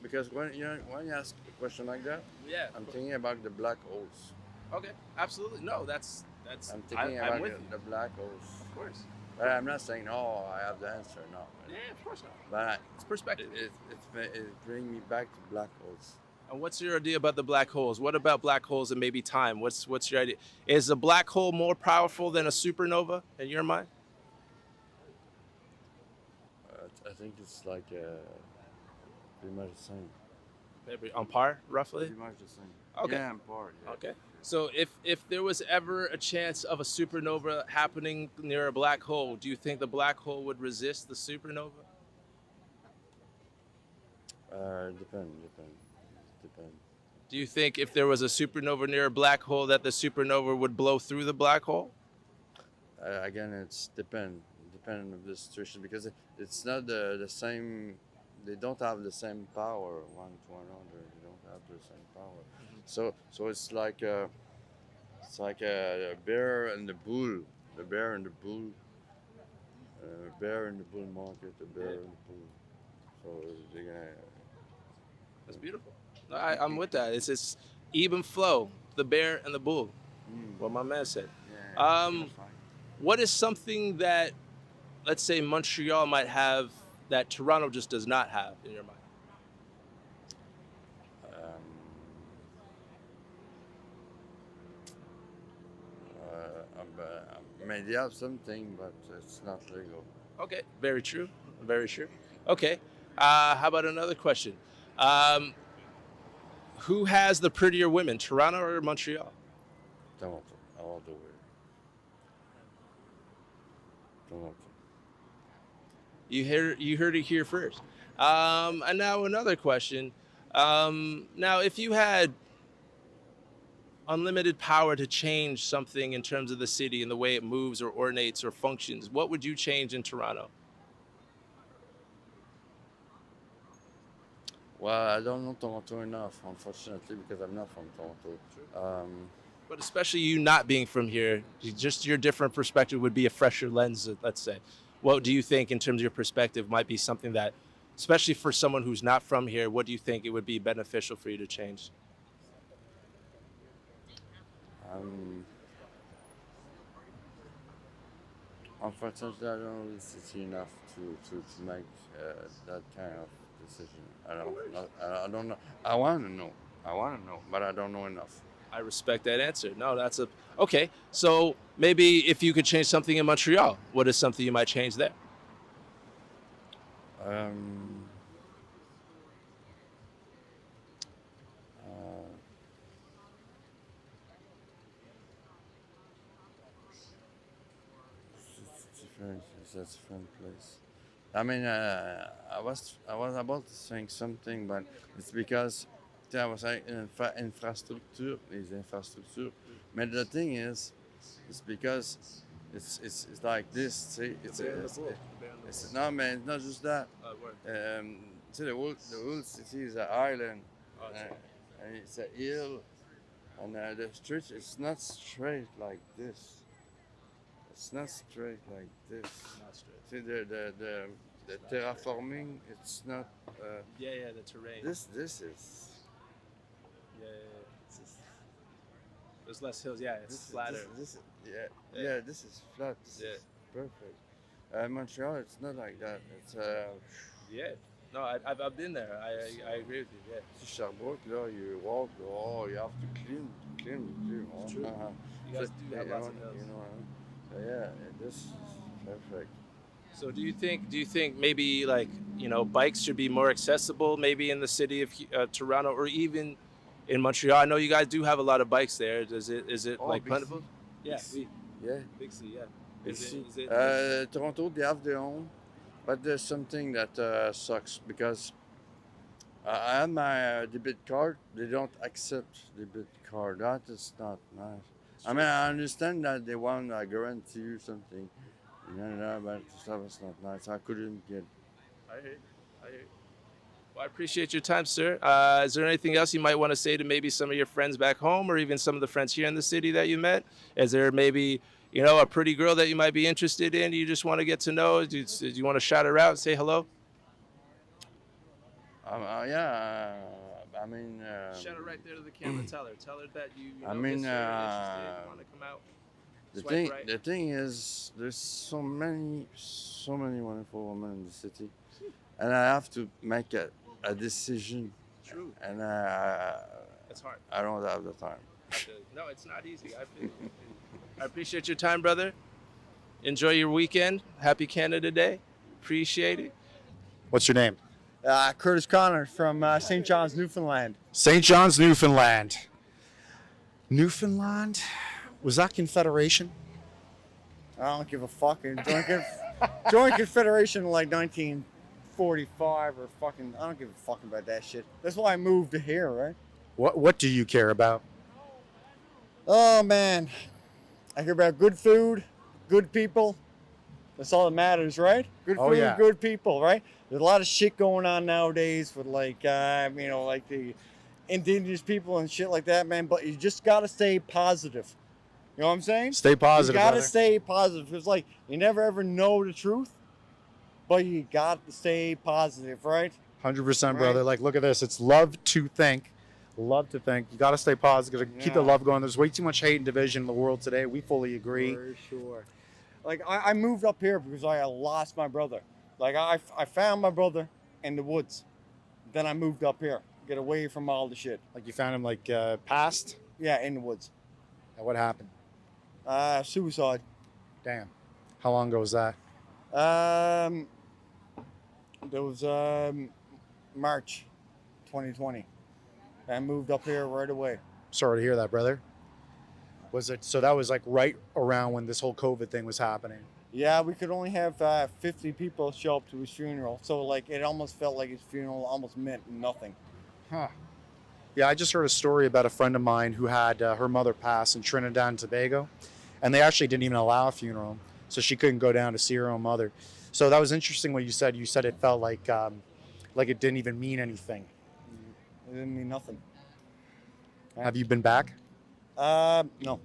because when you ask a question like that, yeah, I'm thinking about the black holes. Okay, absolutely. No, that's. I'm thinking about I'm with the black holes. Of course. But I'm not saying no. I have the answer. No. Yeah, of course not. But it's perspective. It brings me back to black holes. And what's your idea about the black holes? What about black holes and maybe time? What's your idea? Is a black hole more powerful than a supernova in your mind? I think it's like pretty much the same. Maybe on par, roughly? Pretty much the same. Okay. Yeah, on par. Yeah. Okay. So if there was ever a chance of a supernova happening near a black hole, do you think the black hole would resist the supernova? Depend. Do you think if there was a supernova near a black hole that the supernova would blow through the black hole? Again, it's depend of the situation because it's not the same. They don't have the same power one to another. They don't have the same power. So it's like a bear and the bull. The bear and the bull. Bear in the bull market. The bear and the bull. So they're gonna. That's beautiful. I'm with that. It's this even flow, the bear and the bull. What my man said. Yeah, what is something that, let's say, Montreal might have that Toronto just does not have in your mind? Maybe have something, but it's not legal. Okay, very true. Very true. Okay, how about another question? Who has the prettier women, Toronto or Montreal? Toronto, all the way. Toronto. You heard it here first. And now another question. Now, if you had unlimited power to change something in terms of the city and the way it moves or ornates or functions, what would you change in Toronto? Well, I don't know Toronto enough, unfortunately, because I'm not from Toronto. But especially you not being from here, just your different perspective would be a fresher lens, let's say. What do you think in terms of your perspective might be something that, especially for someone who's not from here, what do you think it would be beneficial for you to change? Unfortunately, I don't know the city enough to make that kind of decision. I don't know. I want to know. I want to know, but I don't know enough. I respect that answer. No, that's a okay. So maybe if you could change something in Montreal, what is something you might change there? Um, uh, it's different. It's a different place. I mean, I was about to say something, but it's because I was like infrastructure, les infrastructures. Mais the thing is, it's because it's like this. See, it's no man. It's not just that. See, the whole city is an island, and it's a hill, and the street is not straight like this. It's not straight like this. Not straight. See, the terraforming, it's not. Yeah, the terrain. This is. Yeah. There's less hills. Yeah, it's flatter. Yeah, this is flat. This is perfect. Montreal, it's not like that. It's Yeah. No, I've been there. I agree with you. Yeah. Sherbrooke, là, you walk, oh, you have to clean. It's true. You guys do have lots of hills. Yeah, this is perfect. So do you think maybe like bikes should be more accessible maybe in the city of Toronto or even in Montreal? I know you guys do have a lot of bikes there. Is it like plentiful? Yeah, Big C, yeah. Is it Toronto, they have their own, but there's something that sucks because I have my debit card. They don't accept debit card. That is not nice. I mean, I understand that they want to guarantee you something, but stuff is not nice. I couldn't get. I hear you. Well, I appreciate your time, sir. Is there anything else you might want to say to maybe some of your friends back home or even some of the friends here in the city that you met? Is there maybe, a pretty girl that you might be interested in you just want to get to know? Do you want to shout her out and say hello? Yeah, I mean. Shout her right there to the camera. Tell her that you I mean, miss her, interested, want to come out. The thing is, there's so many wonderful women in the city, and I have to make a decision. True. And it's hard. I don't have the time. No, it's not easy. I appreciate your time, brother. Enjoy your weekend. Happy Canada Day. Appreciate it. What's your name? Curtis Connor from St. John's, Newfoundland. St. John's, Newfoundland. Newfoundland? Was that Confederation? I don't give a fuck. Joined Confederation in like 1945 or fucking. I don't give a fuck about that shit. That's why I moved to here, right? What do you care about? Oh man, I care about good food, good people. That's all that matters, right? Good food, good people, right? There's a lot of shit going on nowadays with like the indigenous people and shit like that, man. But you just gotta stay positive. You know what I'm saying? Stay positive, You gotta brother. stay positive. It's like you never ever know the truth, but you got to stay positive, right? 100%, brother. Like, look at this. It's love to think. Love to think. You got to stay positive. Keep the love going. There's way too much hate and division in the world today. We fully agree. For sure. Like, I moved up here because I lost my brother. Like, I found my brother in the woods. Then I moved up here, get away from all the shit. Like, you found him, like, passed? Yeah, in the woods. And what happened? Suicide. Damn. How long ago was that? There was March 2020. I moved up here right away. Sorry to hear that, brother. So that was like right around when this whole COVID thing was happening? Yeah, we could only have 50 people show up to his funeral. So like it almost felt like his funeral almost meant nothing. Huh. Yeah, I just heard a story about a friend of mine who had her mother pass in Trinidad and Tobago, and they actually didn't even allow a funeral, so she couldn't go down to see her own mother. So that was interesting what you said. You said it felt like it didn't even mean anything. It didn't mean nothing. Have you been back? No.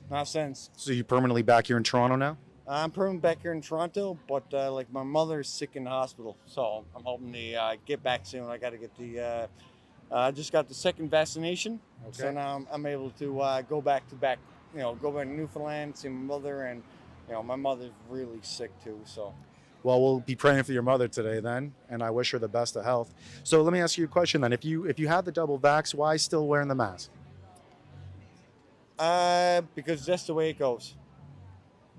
Not since. So you permanently back here in Toronto now? I'm permanently back here in Toronto, but like my mother's sick in the hospital, so I'm hoping to get back soon. I got to get the. I just got the second vaccination, so now I'm able to go back to Newfoundland, see my mother, and my mother's really sick too, so. Well, we'll be praying for your mother today then, and I wish her the best of health. So let me ask you a question then. If you have the double vax, why still wearing the mask? Because that's the way it goes.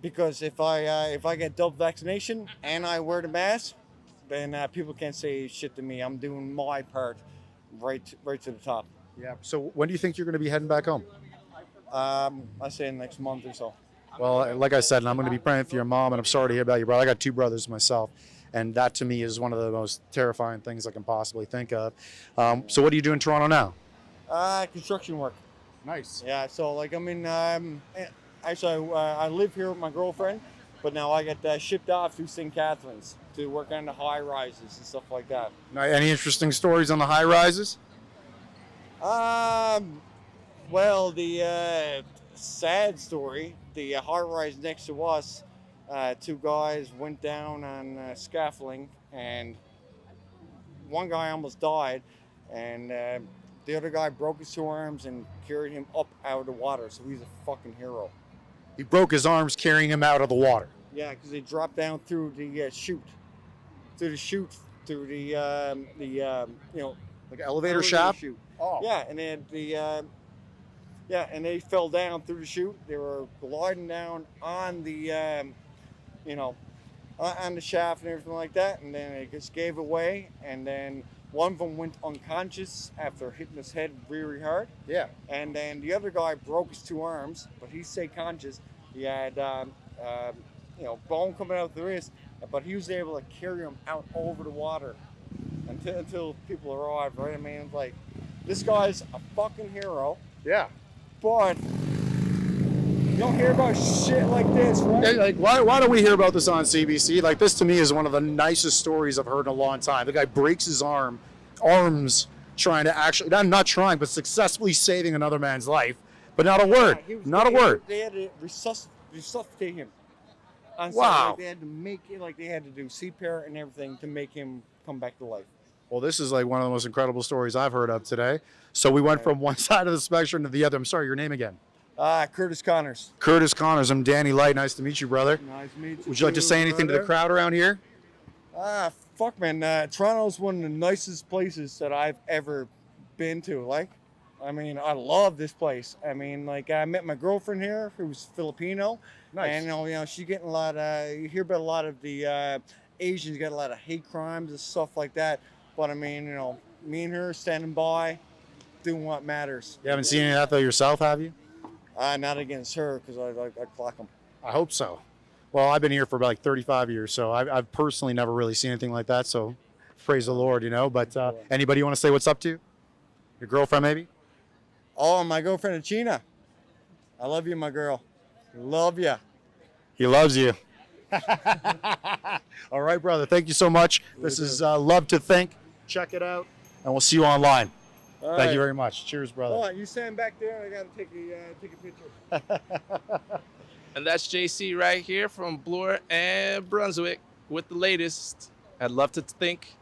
Because if I get double vaccination and I wear the mask, then people can't say shit to me. I'm doing my part, right to the top. Yeah. So when do you think you're going to be heading back home? I say next month or so. Well, like I said, I'm going to be praying for your mom, and I'm sorry to hear about your brother. I got 2 brothers myself, and that to me is one of the most terrifying things I can possibly think of. So what do you do in Toronto now? Construction work. Nice. Yeah. So actually, I live here with my girlfriend, but now I get shipped off to St. Catharines to work on the high rises and stuff like that. Now, any interesting stories on the high rises? Well, the sad story, the high rise next to us, 2 guys went down on scaffolding, and one guy almost died, and the other guy broke his 2 arms and carried him up out of the water, so he's a fucking hero. He broke his arms carrying him out of the water. Yeah, because they dropped down through the chute, through the like elevator shaft. Chute. Oh. Yeah, and then and they fell down through the chute. They were gliding down on the on the shaft and everything like that, and then it just gave away, and then one of them went unconscious after hitting his head really hard. Yeah. And then the other guy broke his 2 arms, but he stayed conscious. He had bone coming out the wrist, but he was able to carry him out over the water until people arrived, right? I mean, like, this guy's a fucking hero. Yeah. But you don't hear about shit like this, right? Yeah, like, why don't we hear about this on CBC? Like, this to me is one of the nicest stories I've heard in a long time. The guy breaks his arms trying to actually, not trying, but successfully saving another man's life. But not a word. Not a word. They had to resuscitate him. On Wow. Like they had to make it, like they had to do CPR and everything to make him come back to life. Well, this is like one of the most incredible stories I've heard of today. So we went from one side of the spectrum to the other. I'm sorry, your name again? Curtis Connors. Curtis Connors. I'm Danny Light. Nice to meet you, brother. Nice to meet you. Would you like to say anything to the crowd around here? Fuck, man. Toronto's one of the nicest places that I've ever been to. Like, I mean, I love this place. I mean, like, I met my girlfriend here, who's Filipino. Nice. And, she's getting a lot of, you hear about a lot of the Asians get a lot of hate crimes and stuff like that. But, I mean, me and her standing by, doing what matters. You haven't seen any of that, though, yourself, have you? Not against her, because I clock them. I hope so. Well, I've been here for about like 35 years, so I've personally never really seen anything like that. So praise the Lord, But anybody you want to say what's up to? Your girlfriend, maybe? Oh, my girlfriend, China. I love you, my girl. Love you. He loves you. All right, brother. Thank you so much. This is Love to Think. Check it out, and we'll see you online. All Thank right. you very much. Cheers, brother. Hold on, you stand back there. I gotta take a picture. And that's JC right here from Bloor and Brunswick with the latest at Love to Think.